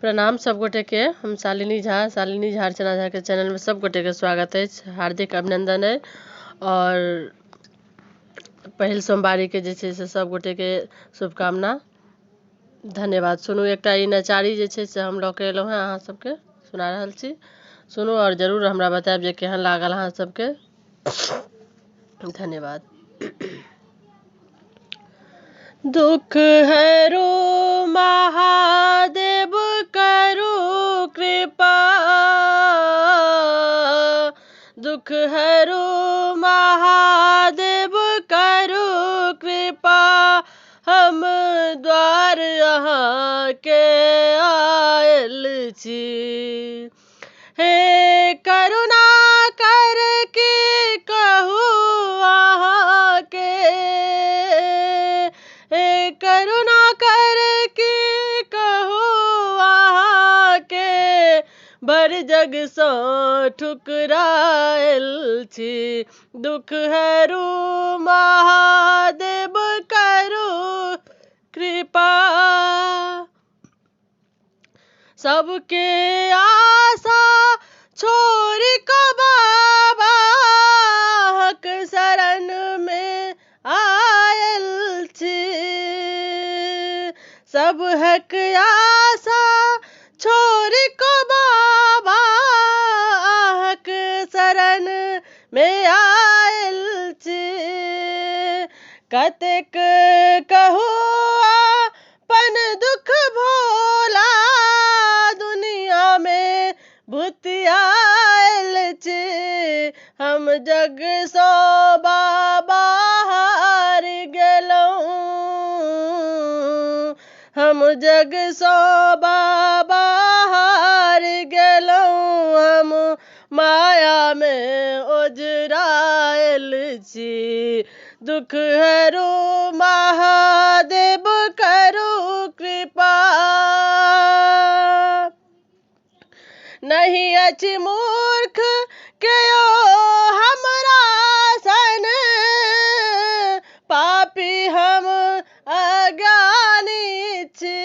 प्रणाम सब गोटे के। हम शालिनी झा अर्चना झा के चैनल में सब गोटे के स्वागत है, हार्दिक अभिनंदन है। और पहिल सोमवारी के जे छे से सब गोटे के शुभकामना। धन्यवाद। सुनू, एकटा ई नचारी जे छे से हम लऽ के एलहुँ हैं, अहाँ सबके सुना रहल छी। सुनू और जरूर हमरा बताएब जे केहन लागल अहाँ सबके। धन्यवाद। दुख हरो महादेव करो कृपा, दुख हरो महादेव करो कृपा, हम द्वार अहाँ के आयल छी। हे करुणा करके कहू अहाँ के, हे करुणा करके कहू अहाँ के, बड़ जग सँ ठुकरायल छी। दुख हरो महादेव करो कृपा, सबके आशा छोड़ को बाबा हक शरण में आयल छी। सब हक आशा छोड़ को बाबा हक शरण में आयल छी। कतेक कहू अपन दुख भोला, दुनिया में भूतियायल छी। हम जग सो बाबा हार गेलहुँ, हम जग सो बाबा हार गेलहुँ। हम माया में ओझरायल छी। दुख हरो महादेव करो कृपा, नहीं अछि मूर्ख केओ हमरा सन, पापी हम अज्ञानी छी।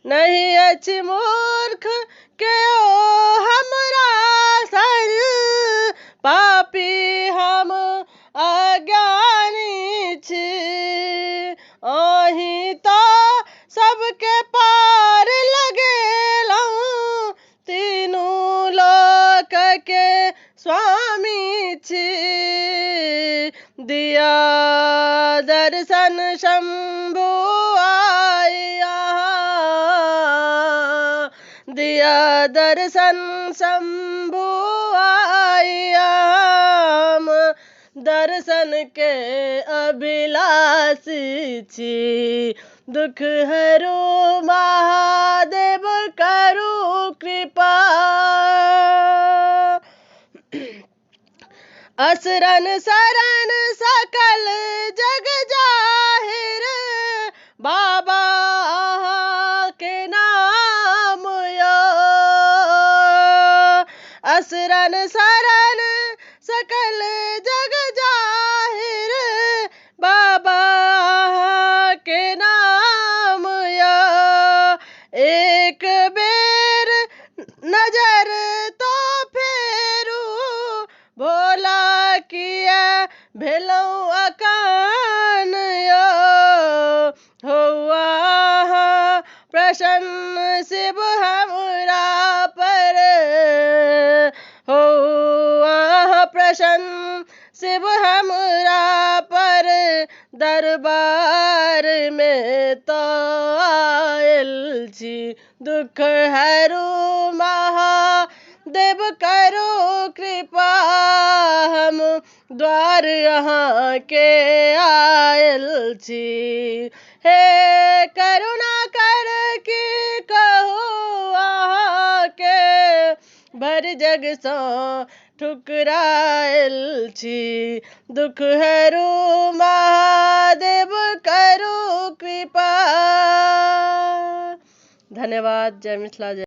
नहीं अछि मूर्ख केओ हमरा सन, पापी हम अज्ञानी छी। अहीं तो सबके पार लगेलहुँ, तीनों लोक के स्वामी छी। दिया दर्शन शंभु आया, दिया दर्शन शंभु आया। हम दर्शन के अभिलाषी छी। दुख हरो महादेव करो कृपा, असरन शरण सकल जग जाहिर, बाबा अहाँ के नाम यो। असरन शरण सकल जग जाहिर, बाबा अहाँ के नाम यो। एक बेर नजर तो फेरू, भोला किया भेलहुँ अकान यो। हौआ अहाँ प्रसन्न शिव हमरा पर, हौआ अहाँ प्रसन्न शिव हमरा पर, दरबार में तो आयल छी। दुख हरो महादेव करो कृपा, हम द्वार अहाँ के आयल छी। हे करुणा करके कहू अहाँ के, भर जग सँ ठुकरायल छी। दुख हरो महादेव करो कृपा। धन्यवाद। जय मिथिला। जय